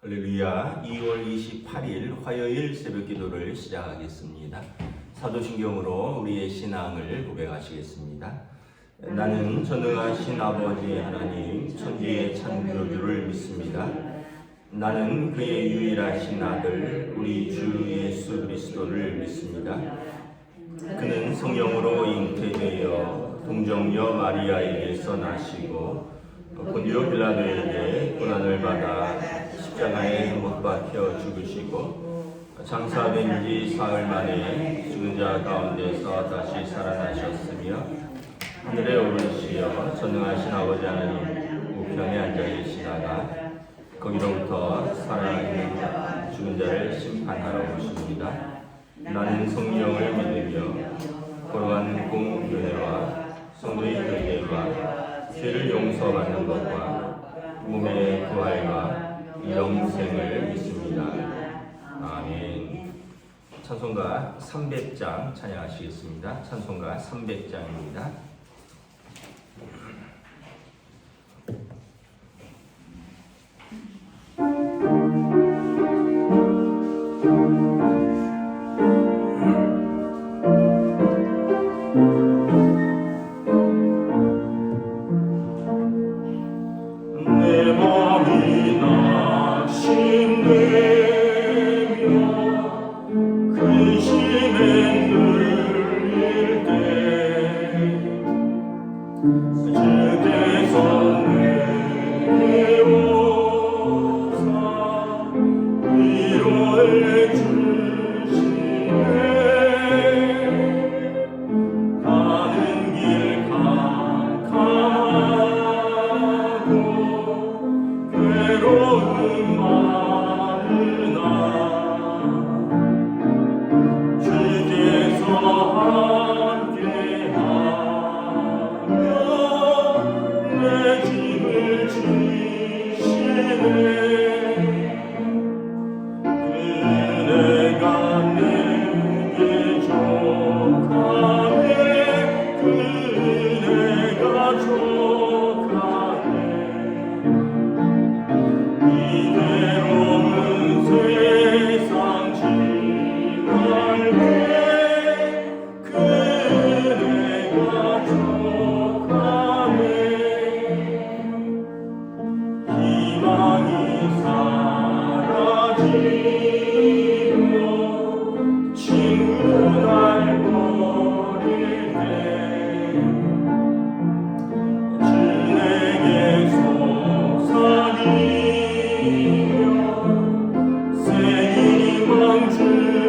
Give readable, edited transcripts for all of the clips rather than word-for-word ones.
할렐루야. 2월 28일 화요일 새벽 기도를 시작하겠습니다. 사도신경으로 우리의 신앙을 고백하시겠습니다. 나는 전능하신 아버지 하나님 천지의 창조주를 믿습니다. 나는 그의 유일하신 아들 우리 주 예수 그리스도를 믿습니다. 그는 성령으로 잉태되어 동정녀 마리아에게서 나시고 본디오 빌라도에게 고난을 받아 십자가에 못 박혀 죽으시고 장사된 지 사흘 만에 죽은 자 가운데서 다시 살아나셨으며 하늘에 오르시어 전능하신 아버지 하나님 우편에 앉아 계시다가 거기로부터 살아있는 죽은 자를 심판하러 오십니다. 나는 성령을 믿으며 거룩한 공교회와 성도의 교제와 죄를 용서받는 것과 몸의 부활과 영생을 믿습니다. 아멘. 찬송가 300장 찬양하시겠습니다. 찬송가 300장입니다. 원수를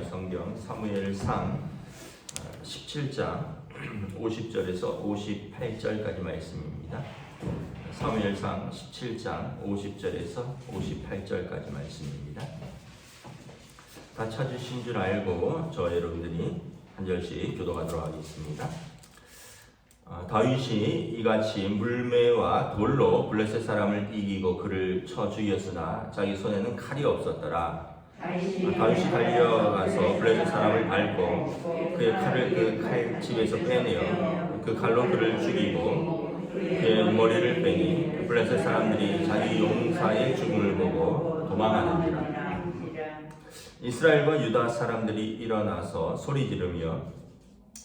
성경 사무엘상 17장 50절에서 58절까지 말씀입니다. 사무엘상 17장 50절에서 58절까지 말씀입니다. 다 찾으신 줄 알고 저 여러분들이 한 절씩 교독하도록 하겠습니다. 다윗이 이같이 물매와 돌로 블레셋 사람을 이기고 그를 쳐 죽였으나 자기 손에는 칼이 없었더라. 다윗이 달려가서 블레셋 사람을 밟고 그의 칼을 그 칼집에서 빼내어 그 칼로 그를 죽이고 그의 머리를 빼니 블레셋 사람들이 자기 용사의 죽음을 보고 도망하는지라. 이스라엘과 유다 사람들이 일어나서 소리 지르며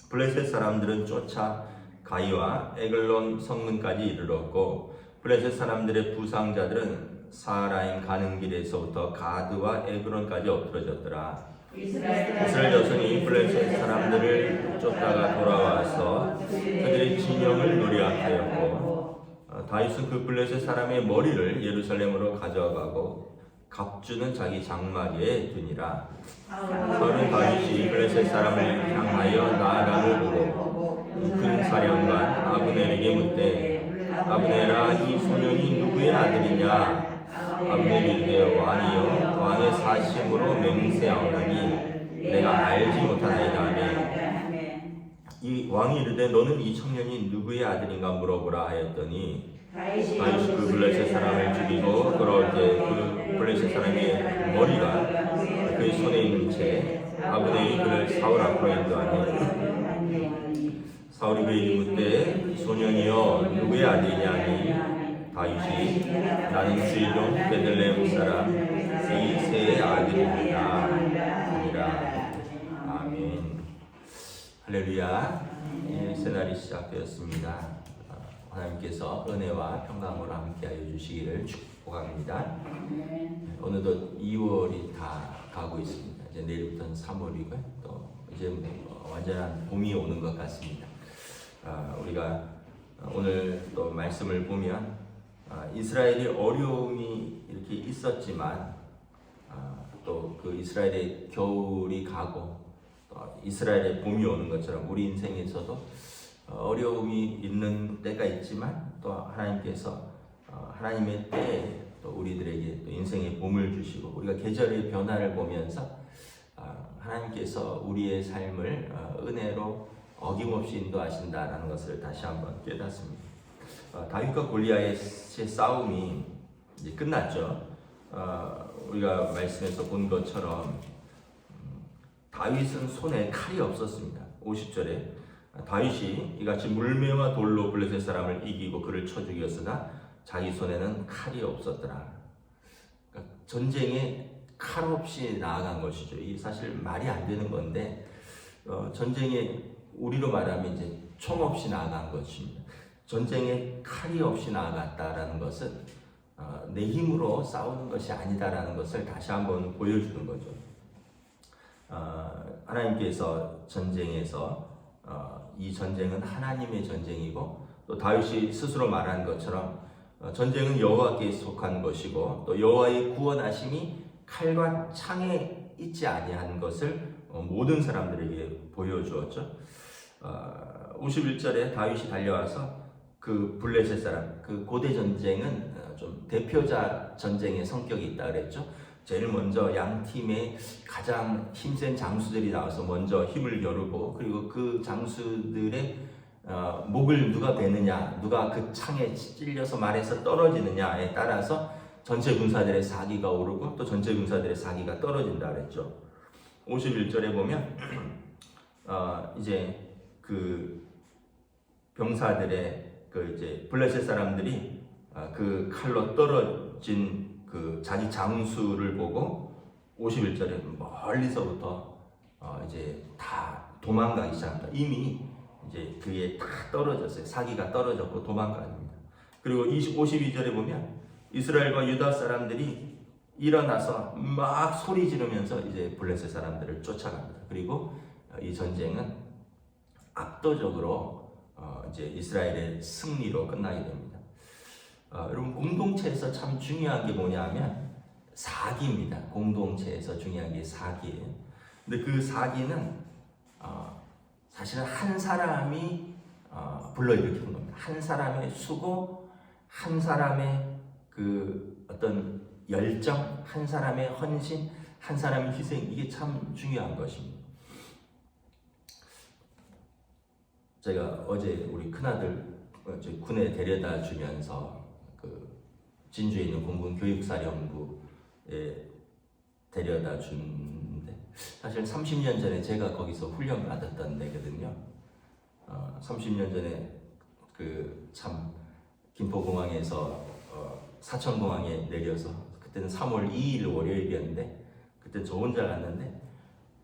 블레셋 사람들은 쫓아 가이와 에글론 성문까지 이르렀고 블레셋 사람들의 부상자들은 사라임 가는 길에서부터 가드와 에그론까지 엎드러졌더라. 이스라엘 여성이 블레셋 사람들을 쫓다가 돌아와서 그들의 진영을 노략하였고 다윗은 그 블레셋 사람의 머리를 예루살렘으로 가져가고 갑주는 자기 장막에 두니라. 사울은 다윗이 블레셋 사람을 향하여 나아감을 보고 큰 사령관 아브넬에게 묻되 아브넬아 이 소년이 누구의 아들이냐? 아브넬이 이르되 왕이여 왕의 사심으로 맹세하오나니 내가 알지 못하나이다 하매 이 왕이 이르되 너는 이 청년이 누구의 아들인가 물어보라 하였더니 다윗이 그 블레셋 사람을 죽이고 돌아올 때 그 블레셋 사람의 머리가 그의 손에 있는 채 아브넬이 그를 사울 앞으로 인도하니 사울이 그에게 묻되 소년이여 누구의 아들이냐 하니 다윗이 나는 주일론 베들레헴 사람 이새의 아들입니다 하니라. 아멘. 할렐루야. 새 날이 시작되었습니다. 하나님께서 은혜와 평강으로 함께하여 주시기를 축복합니다. 어느덧 2월이 다 가고 있습니다. 이제 내일부터는 3월이고요. 또 이제 완전한 봄이 오는 것 같습니다. 우리가 오늘 또 말씀을 보면 이스라엘이 어려움이 이렇게 있었지만 또 그 이스라엘의 겨울이 가고 또 이스라엘의 봄이 오는 것처럼 우리 인생에서도 어려움이 있는 때가 있지만 또 하나님께서 하나님의 때에 또 우리들에게 또 인생의 봄을 주시고 우리가 계절의 변화를 보면서 하나님께서 우리의 삶을 은혜로 어김없이 인도하신다라는 것을 다시 한번 깨닫습니다. 다윗과 골리앗의 싸움이 이제 끝났죠. 우리가 말씀에서 본 것처럼 다윗은 손에 칼이 없었습니다. 50절에 다윗이 이같이 물매와 돌로 블레셋 사람을 이기고 그를 쳐 죽였으나 자기 손에는 칼이 없었더라. 그러니까 전쟁에 칼 없이 나아간 것이죠. 이 사실 말이 안 되는 건데 전쟁에 우리로 말하면 이제 총 없이 나아간 것입니다. 전쟁에 칼이 없이 나아갔다라는 것은 내 힘으로 싸우는 것이 아니다라는 것을 다시 한번 보여주는 거죠. 하나님께서 전쟁에서 이 전쟁은 하나님의 전쟁이고 또 다윗이 스스로 말한 것처럼 전쟁은 여호와께 속한 것이고 또 여호와의 구원하심이 칼과 창에 있지 아니한 것을 모든 사람들에게 보여주었죠. 51절에 다윗이 달려와서 그 블레셋 사람, 그 고대 전쟁은 좀 대표자 전쟁의 성격이 있다 그랬죠. 제일 먼저 양 팀의 가장 힘센 장수들이 나와서 먼저 힘을 겨루고 그리고 그 장수들의 목을 누가 베느냐, 누가 그 창에 찔려서 말에서 떨어지느냐에 따라서 전체 군사들의 사기가 오르고 또 전체 군사들의 사기가 떨어진다 그랬죠. 51절에 보면 이제 그 병사들의 그 이제 블레셋 사람들이 그 칼로 떨어진 그 자기 장수를 보고 51절에 멀리서부터 이제 다 도망가기 시작합니다. 이미 이제 그게 다 떨어졌어요. 사기가 떨어졌고 도망갑니다. 그리고 52절에 보면 이스라엘과 유다 사람들이 일어나서 막 소리 지르면서 이제 블레셋 사람들을 쫓아갑니다. 그리고 이 전쟁은 압도적으로 이제 이스라엘의 승리로 끝나게 됩니다. 여러분 공동체에서 참 중요한 게 뭐냐 하면 사기입니다. 공동체에서 중요한 게 사기예요. 근데 그 사기는 사실은 한 사람이 불러일으키는 겁니다. 한 사람의 수고, 한 사람의 그 어떤 열정, 한 사람의 헌신, 한 사람의 희생, 이게 참 중요한 것입니다. 제가 어제 우리 큰아들 군에 데려다 주면서 그 진주에 있는 공군 교육사령부에 데려다 준데, 사실 30년 전에 제가 거기서 훈련 받았던 데거든요. 30년 전에 그 참 김포공항에서 사천공항에 내려서, 그때는 3월 2일 월요일이었는데, 그때 저 혼자 갔는데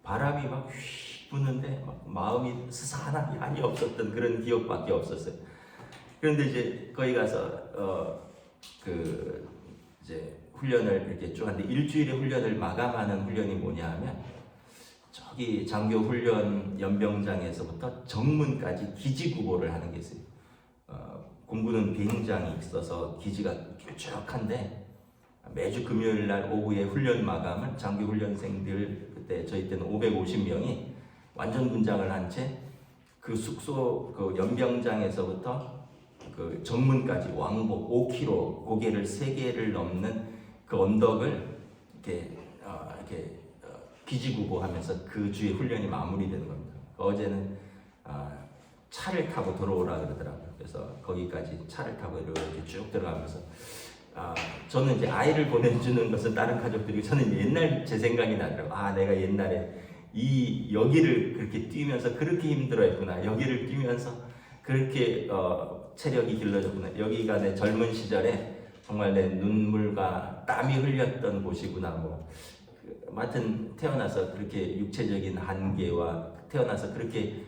바람이 막 휘 부는데 막 마음이 스산하게 한이 없었던 그런 기억밖에 없었어요. 그런데 이제 거기 가서 그 이제 훈련을 이렇게 쭉 하는데, 일주일의 훈련을 마감하는 훈련이 뭐냐 하면, 저기 장교 훈련 연병장에서부터 정문까지 기지구보를 하는 게 있어요. 공군은 비행장이 있어서 기지가 길쭉한데, 매주 금요일 날 오후에 훈련 마감은 장교 훈련생들, 그때 저희 때는 550명이 완전 분장을 한 채 그 숙소 그 연병장에서부터 그 정문까지 왕복 5km, 고개를 3개를 넘는 그 언덕을 이렇게 기지구보하면서 그 주의 훈련이 마무리되는 겁니다. 어제는 차를 타고 들어오라 그러더라고요. 그래서 거기까지 차를 타고 이렇게 쭉 들어가면서, 저는 이제 아이를 보내주는 것은 다른 가족들이고, 저는 옛날 제 생각이 나더라고요. 내가 옛날에 여기를 그렇게 뛰면서 그렇게 힘들어했구나. 여기를 뛰면서 그렇게 체력이 길러졌구나. 여기가 내 젊은 시절에 정말 내 눈물과 땀이 흘렸던 곳이구나. 하여튼 태어나서 그렇게 육체적인 한계와, 태어나서 그렇게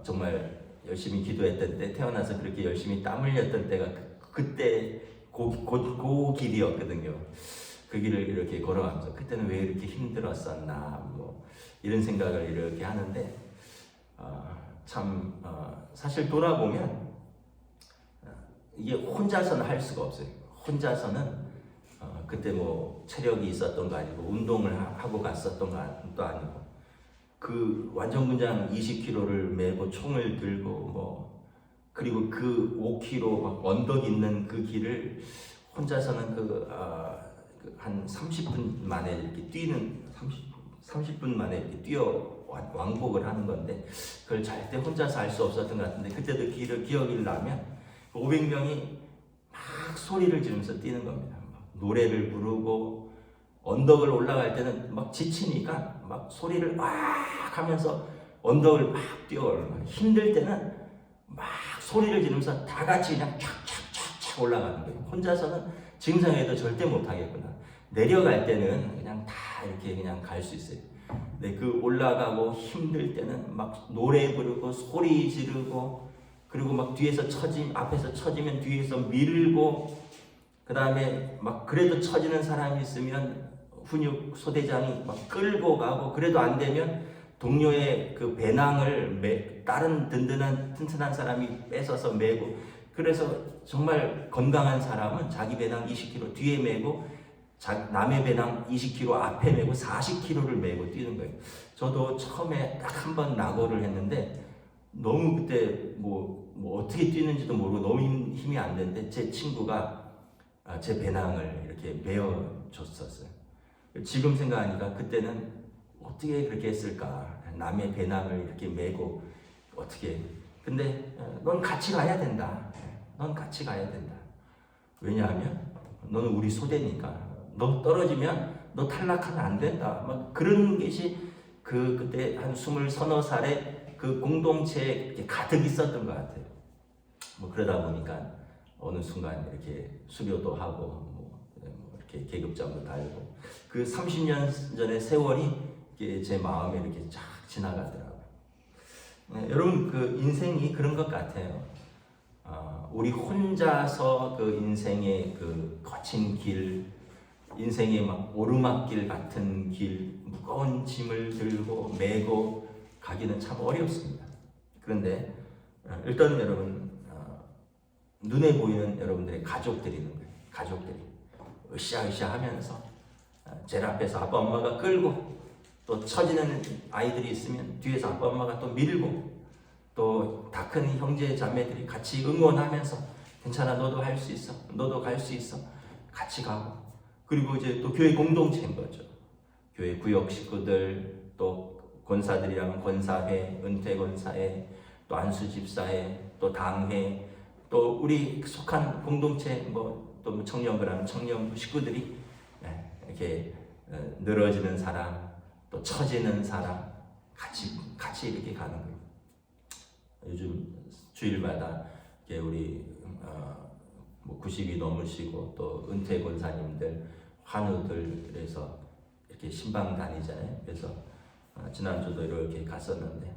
정말 열심히 기도했던 때, 태어나서 그렇게 열심히 땀 흘렸던 때가 그때 그 길이었거든요. 그 길을 이렇게 걸어가면서 그때는 왜 이렇게 힘들었었나 이런 생각을 이렇게 하는데, 사실 돌아보면 이게 혼자서는 할 수가 없어요. 혼자서는 그때 체력이 있었던 거 아니고 운동을 하고 갔었던 것도 아니고, 그 완전군장 20kg를 메고 총을 들고 그리고 그 5km 막 언덕 있는 그 길을 혼자서는 한 30분 만에 이렇게 뛰는 30분 만에 이렇게 뛰어 왕복을 하는 건데, 그걸 절대 혼자서 할 수 없었던 것 같은데, 그때도 기억이 나면 500명이 막 소리를 지르면서 뛰는 겁니다. 노래를 부르고, 언덕을 올라갈 때는 막 지치니까 막 소리를 막 하면서 언덕을 막 뛰어오르는, 힘들 때는 막 소리를 지르면서 다 같이 그냥 촥촥촥촥 올라가는 거예요. 혼자서는 증상에도 절대 못하겠구나. 내려갈 때는 그냥 다 이렇게 그냥 갈 수 있어요. 근데 그 올라가고 힘들 때는 막 노래 부르고 소리 지르고, 그리고 막 뒤에서 앞에서 처지면 뒤에서 밀고, 그 다음에 막 그래도 처지는 사람이 있으면 훈육 소대장이 막 끌고 가고, 그래도 안 되면 동료의 그 배낭을 다른 튼튼한 사람이 뺏어서 메고, 그래서 정말 건강한 사람은 자기 배낭 20kg 뒤에 메고 남의 배낭 20kg 앞에 메고 40kg를 메고 뛰는 거예요. 저도 처음에 딱 한 번 낙오를 했는데, 너무 그때 어떻게 뛰는지도 모르고 너무 힘이 안 되는데, 제 친구가 제 배낭을 이렇게 메어줬었어요. 지금 생각하니까 그때는 어떻게 그렇게 했을까. 남의 배낭을 이렇게 메고 어떻게. 근데 넌 같이 가야 된다. 넌 같이 가야 된다. 왜냐하면 너는 우리 소대니까. 너 떨어지면 너 탈락하면 안 된다. 막 그런 것이 그때 한 20-30살에 그 공동체에 가득 있었던 것 같아요. 그러다 보니까 어느 순간 이렇게 수료도 하고 이렇게 계급장도 달고, 그 30년 전의 세월이 제 마음에 이렇게 쫙 지나가더라고요. 여러분, 그 인생이 그런 것 같아요. 우리 혼자서 그 인생의 그 거친 길, 인생의 막 오르막길 같은 길, 무거운 짐을 들고 메고 가기는 참 어렵습니다. 그런데 일단 여러분, 눈에 보이는 여러분들의 가족들이 있는 거예요. 가족들이 으쌰으쌰 하면서 제일 앞에서 아빠 엄마가 끌고 또 처지는 아이들이 있으면 뒤에서 아빠 엄마가 또 밀고, 또 다 큰 형제 자매들이 같이 응원하면서 괜찮아, 너도 할 수 있어, 너도 갈 수 있어, 같이 가고. 그리고 이제 또 교회 공동체인 거죠. 교회 구역 식구들, 또 권사들이라면 권사회, 은퇴 권사회, 또 안수 집사회, 또 당회, 또 우리 속한 공동체, 또 청년부 하면 청년부 식구들이 이렇게 늘어지는 사람, 또 처지는 사람, 같이 이렇게 가는 거예요. 요즘 주일마다 이렇게 우리 90이 넘으시고 또 은퇴 권사님들, 환우들에서 이렇게 신방 다니잖아요. 그래서 지난주도 이렇게 갔었는데,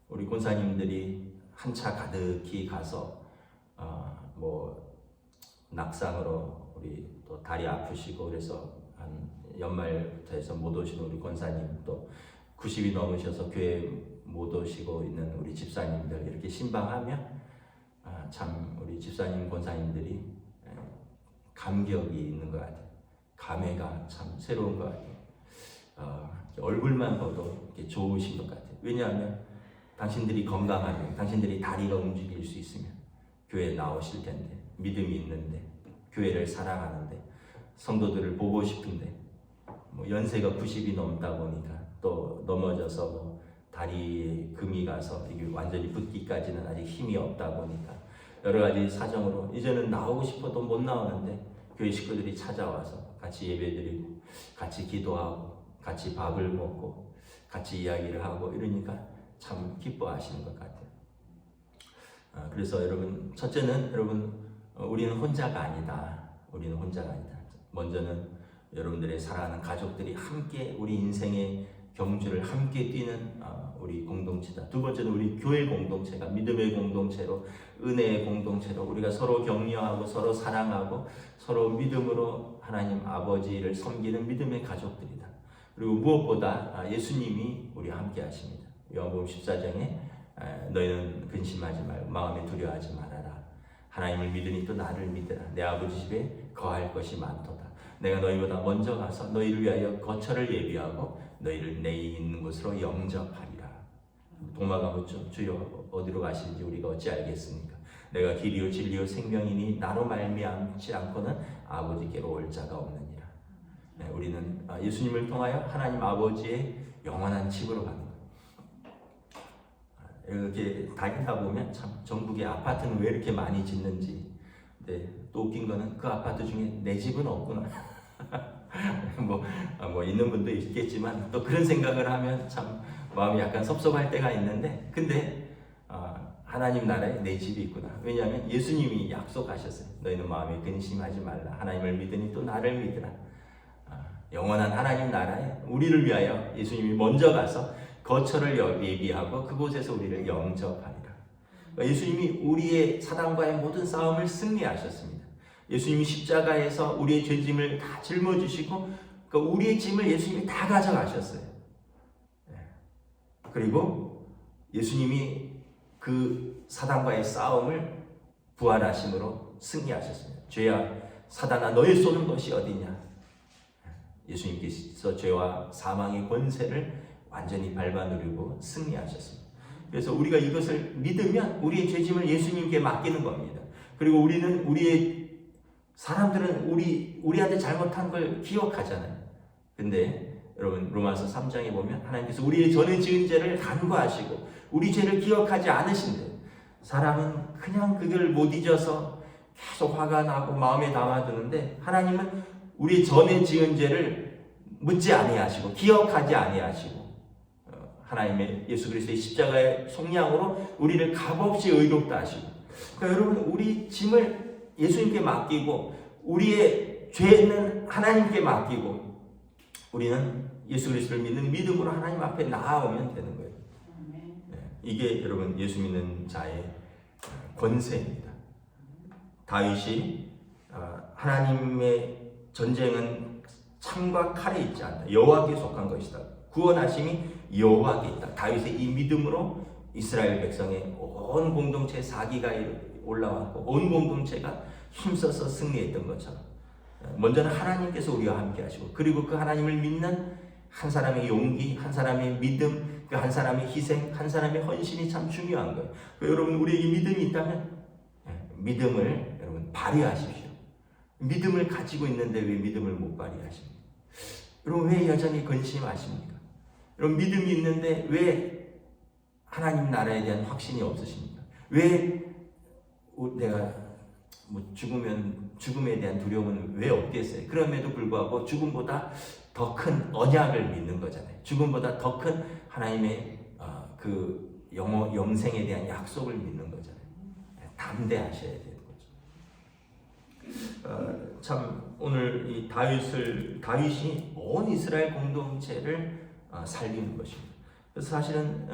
우리 권사님들이 한 차 가득히 가서 낙상으로 우리 또 다리 아프시고 그래서 한 연말부터 해서 못 오시는 우리 권사님, 또 90이 넘으셔서 교회 못 오시고 있는 우리 집사님들 이렇게 신방하며 참 우리 집사님 권사님들이 감격이 있는 것 같아요. 감회가 참 새로운 것 같아요. 얼굴만 봐도 이렇게 좋으신 것 같아요. 왜냐하면 당신들이 건강하면, 당신들이 다리가 움직일 수 있으면 교회에 나오실 텐데, 믿음이 있는데, 교회를 사랑하는데, 성도들을 보고 싶은데, 연세가 90이 넘다 보니까 또 넘어져서 다리에 금이 가서 이게 완전히 붙기까지는 아직 힘이 없다 보니까 여러 가지 사정으로 이제는 나오고 싶어도 못 나오는데, 교회 식구들이 찾아와서 같이 예배드리고 같이 기도하고 같이 밥을 먹고 같이 이야기를 하고 이러니까 참 기뻐하시는 것 같아요. 그래서 여러분, 첫째는 여러분, 우리는 혼자가 아니다. 우리는 혼자가 아니다. 먼저는 여러분들의 사랑하는 가족들이 함께 우리 인생의 경주를 함께 뛰는 우리 공동체다. 두 번째는 우리 교회 공동체가 믿음의 공동체로, 은혜의 공동체로 우리가 서로 격려하고 서로 사랑하고 서로 믿음으로 하나님 아버지를 섬기는 믿음의 가족들이다. 그리고 무엇보다 예수님이 우리와 함께 하십니다. 요한복음 14장에 너희는 근심하지 말고 마음에 두려워하지 말아라. 하나님을 믿으니 또 나를 믿으라. 내 아버지 집에 거할 것이 많도다. 내가 너희보다 먼저 가서 너희를 위하여 거처를 예비하고 너희를 내 있는 곳으로 영접하리라. 도마가 묻죠. 주여 어디로 가시는지 우리가 어찌 알겠습니까? 내가 길이요 진리요 생명이니 나로 말미암지 않고는 아버지께로 올 자가 없느니라. 우리는 예수님을 통하여 하나님 아버지의 영원한 집으로 가는 거예요. 이렇게 다니다 보면 참 전국의 아파트는 왜 이렇게 많이 짓는지. 근데 또 웃긴 거는 그 아파트 중에 내 집은 없구나. 있는 분도 있겠지만 또 그런 생각을 하면 참 마음이 약간 섭섭할 때가 있는데, 근데 하나님 나라에 내 집이 있구나. 왜냐하면 예수님이 약속하셨어요. 너희는 마음에 근심하지 말라. 하나님을 믿으니 또 나를 믿으라. 영원한 하나님 나라에 우리를 위하여 예수님이 먼저 가서 거처를 예비하고 그곳에서 우리를 영접하리라. 예수님이 우리의 사단과의 모든 싸움을 승리하셨습니다. 예수님이 십자가에서 우리의 죄짐을 다 짊어지시고 우리의 짐을 예수님이 다 가져가셨어요. 그리고 예수님이 그 사단과의 싸움을 부활하심으로 승리하셨습니다. 죄야 사단아 너의 쏘는 것이 어디냐. 예수님께서 죄와 사망의 권세를 완전히 밟아누르고 승리하셨습니다. 그래서 우리가 이것을 믿으면 우리의 죄짐을 예수님께 맡기는 겁니다. 그리고 우리의 사람들은 우리한테 잘못한 걸 기억하잖아요. 근데 여러분 로마서 3장에 보면 하나님께서 우리의 전에 지은 죄를 간구하시고 우리 죄를 기억하지 않으신대. 사람은 그냥 그걸 못 잊어서 계속 화가 나고 마음에 담아두는데, 하나님은 우리 전에 지은 죄를 묻지 아니하시고 기억하지 아니하시고 하나님의 예수 그리스도의 십자가의 속량으로 우리를 값없이 의롭다 하시고, 그러니까 여러분 우리 짐을 예수님께 맡기고 우리의 죄는 하나님께 맡기고 우리는 예수 그리스도를 믿는 믿음으로 하나님 앞에 나아오면 되는 거예요. 이게 여러분 예수 믿는 자의 권세입니다. 다윗이 하나님의 전쟁은 창과 칼에 있지 않다. 여호와께 속한 것이다. 구원하심이 여호와께 있다. 다윗의 이 믿음으로 이스라엘 백성의 온 공동체 사기가 올라왔고 온 공동체가 힘써서 승리했던 것처럼, 먼저는 하나님께서 우리와 함께 하시고 그리고 그 하나님을 믿는 한 사람의 용기, 한 사람의 믿음, 그 한 사람의 희생, 한 사람의 헌신이 참 중요한 거예요. 여러분 우리에게 믿음이 있다면 믿음을 여러분 발휘하십시오. 믿음을 가지고 있는데 왜 믿음을 못 발휘하십니까? 여러분 왜 여전히 근심하십니까? 여러분 믿음이 있는데 왜 하나님 나라에 대한 확신이 없으십니까? 왜 내가 죽음에 대한 두려움은 왜 없겠어요? 그럼에도 불구하고 죽음보다 더 큰 언약을 믿는 거잖아요. 죽음보다 더 큰 하나님의 그 영생에 대한 약속을 믿는 거잖아요. 담대하셔야 되는 거죠. 참 오늘 이 다윗이 온 이스라엘 공동체를 살리는 것입니다. 그래서 사실은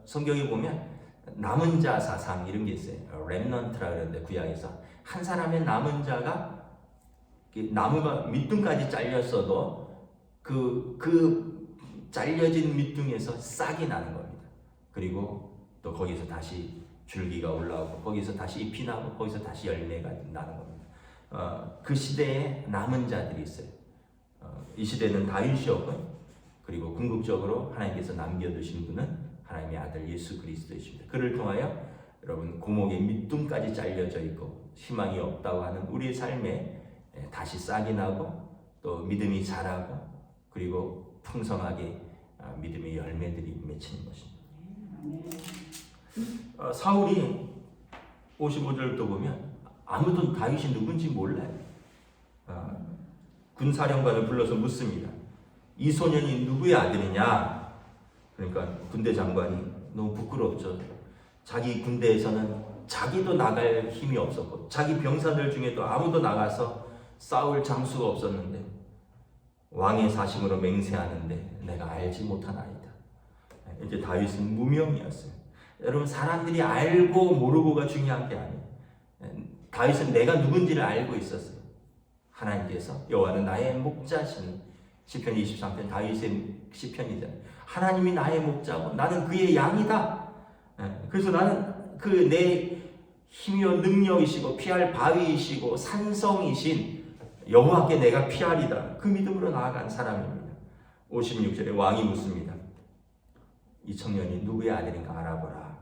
성경에 보면 남은 자 사상 이런 게 있어요. 렘넌트라 그러는데 구약에서 한 사람의 남은 자가 나무가 밑둥까지 잘렸어도 그 잘려진 밑둥에서 싹이 나는 겁니다. 그리고 또 거기서 다시 줄기가 올라오고 거기서 다시 잎이 나고 거기서 다시 열매가 나는 겁니다. 그 시대에 남은 자들이 있어요. 이 시대는 다윗이었고요. 그리고 궁극적으로 하나님께서 남겨두신 분은 하나님의 아들 예수 그리스도이십니다. 그를 통하여 여러분 고목의 밑둥까지 잘려져 있고 희망이 없다고 하는 우리의 삶에 다시 싹이 나고 또 믿음이 자라고 그리고 풍성하게 믿음의 열매들이 맺히는 것입니다. 사울이 55절부터 보면 아무도 다윗이 누군지 몰라요. 군사령관을 불러서 묻습니다. 이 소년이 누구의 아들이냐? 그러니까 군대 장관이 너무 부끄럽죠. 자기 군대에서는 자기도 나갈 힘이 없었고 자기 병사들 중에도 아무도 나가서 싸울 장수가 없었는데 왕의 사심으로 맹세하는데 내가 알지 못하나이다. 이제 다윗은 무명이었어요. 여러분 사람들이 알고 모르고가 중요한 게 아니에요. 다윗은 내가 누군지를 알고 있었어요. 하나님께서 여호와는 나의 목자시니 시편 23편 다윗의 시편이잖아요. 하나님이 나의 목자고 나는 그의 양이다. 그래서 나는 그 내 힘이요 능력이시고 피할 바위이시고 산성이신 여호와께 내가 피하리다. 그 믿음으로 나아간 사람입니다. 56절에 왕이 묻습니다. 이 청년이 누구의 아들인가 알아보라.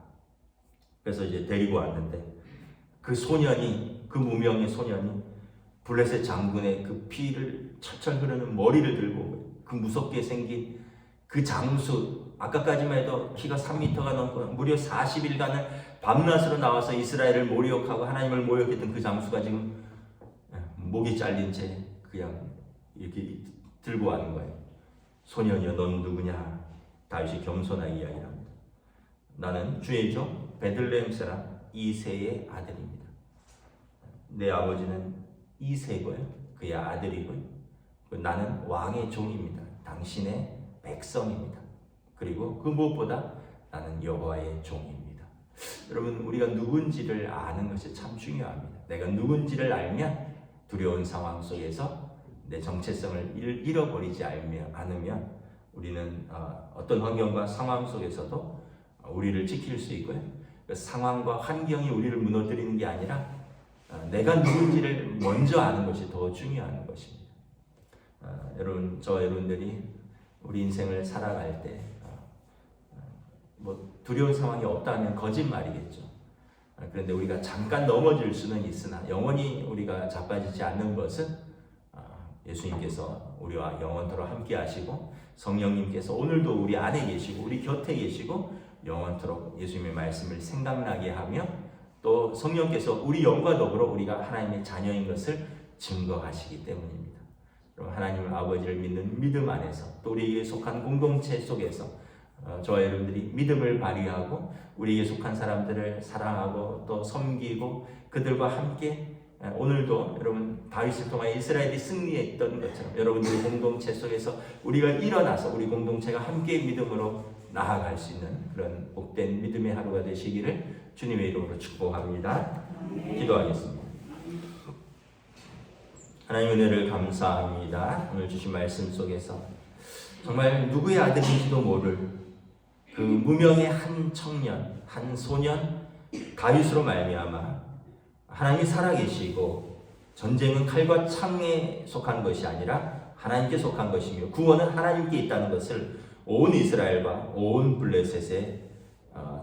그래서 이제 데리고 왔는데 그 소년이 그 무명의 소년이 블레셋 장군의 그 피를 철철 흐르는 머리를 들고 그 무섭게 생긴 그 장수 아까까지만 해도 키가 3m가 넘고 무려 40일간을 밤낮으로 나와서 이스라엘을 모욕하고 하나님을 모욕했던 그 장수가 지금 목이 잘린 채 그냥 이렇게 들고 와는 거예요. 소년이여 넌 누구냐? 다윗이 겸손하게 이야기합니다. 나는 주의 종 베들레헴 사람 이새의 아들입니다. 내 아버지는 이새고요. 그의 아들이고요. 나는 왕의 종입니다. 당신의 백성입니다. 그리고 그 무엇보다 나는 여호와의 종입니다. 여러분 우리가 누군지를 아는 것이 참 중요합니다. 내가 누군지를 알면 두려운 상황 속에서 내 정체성을 잃어버리지 않으면 우리는 어떤 환경과 상황 속에서도 우리를 지킬 수 있고요. 그 상황과 환경이 우리를 무너뜨리는 게 아니라 내가 누군지를 먼저 아는 것이 더 중요한 것입니다. 여러분, 저와 여러분들이 우리 인생을 살아갈 때 두려운 상황이 없다면 거짓말이겠죠. 그런데 우리가 잠깐 넘어질 수는 있으나 영원히 우리가 자빠지지 않는 것은 예수님께서 우리와 영원토록 함께 하시고 성령님께서 오늘도 우리 안에 계시고 우리 곁에 계시고 영원토록 예수님의 말씀을 생각나게 하며 또 성령께서 우리 영과 더불어 우리가 하나님의 자녀인 것을 증거하시기 때문입니다. 그럼 하나님 아버지를 믿는 믿음 안에서 또 우리에게 속한 공동체 속에서 저와 여러분들이 믿음을 발휘하고 우리에게 속한 사람들을 사랑하고 또 섬기고 그들과 함께 오늘도 여러분 다윗을 통하여 이스라엘이 승리했던 것처럼 여러분들의 공동체 속에서 우리가 일어나서 우리 공동체가 함께 믿음으로 나아갈 수 있는 그런 복된 믿음의 하루가 되시기를 주님의 이름으로 축복합니다. 기도하겠습니다. 하나님 은혜를 감사합니다. 오늘 주신 말씀 속에서 정말 누구의 아들인지도 모를 그 무명의 한 청년, 한 소년 다윗으로 말미암아 하나님이 살아계시고 전쟁은 칼과 창에 속한 것이 아니라 하나님께 속한 것이며 구원은 하나님께 있다는 것을 온 이스라엘과 온 블레셋에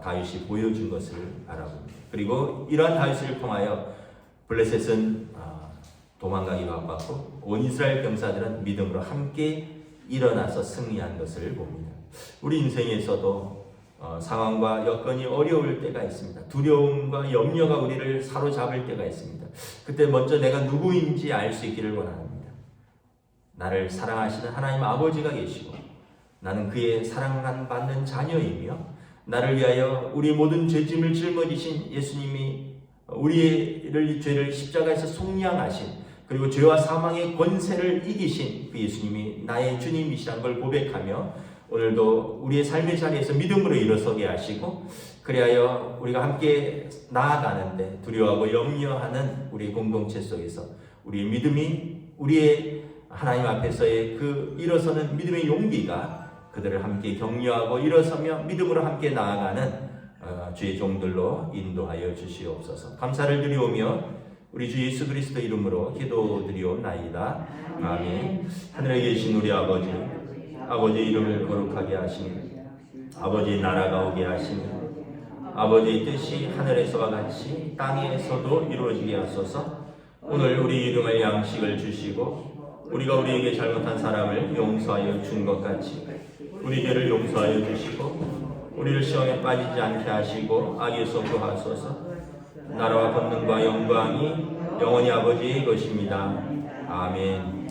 다윗이 보여준 것을 알아봅니다. 그리고 이러한 다윗을 통하여 블레셋은 도망가기 바빴고 온 이스라엘 병사들은 믿음으로 함께 일어나서 승리한 것을 봅니다. 우리 인생에서도 상황과 여건이 어려울 때가 있습니다. 두려움과 염려가 우리를 사로잡을 때가 있습니다. 그때 먼저 내가 누구인지 알 수 있기를 원합니다. 나를 사랑하시는 하나님 아버지가 계시고 나는 그의 사랑받는 자녀이며 나를 위하여 우리 모든 죄짐을 짊어지신 예수님이 우리의 죄를 십자가에서 속량하신 그리고 죄와 사망의 권세를 이기신 그 예수님이 나의 주님이시라는 걸 고백하며 오늘도 우리의 삶의 자리에서 믿음으로 일어서게 하시고 그리하여 우리가 함께 나아가는데 두려워하고 염려하는 우리 공동체 속에서 우리의 믿음이 우리의 하나님 앞에서의 그 일어서는 믿음의 용기가 그들을 함께 격려하고 일어서며 믿음으로 함께 나아가는 주의 종들로 인도하여 주시옵소서. 감사를 드리오며 우리 주 예수 그리스도 이름으로 기도드리옵나이다. 아멘. 하늘에 계신 우리 아버지, 아버지의 이름을 거룩하게 하시며 아버지의 나라가 오게 하시며 아버지의 뜻이 하늘에서와 같이 땅에서도 이루어지게 하소서. 오늘 우리 일용할 양식을 주시고 우리가 우리에게 잘못한 사람을 용서하여 준 것 같이 우리 죄를 용서하여 주시고 우리를 시험에 빠지지 않게 하시고 악에서 구하소서. 나라와 권능과 영광이 영원히 아버지의 것입니다. 아멘.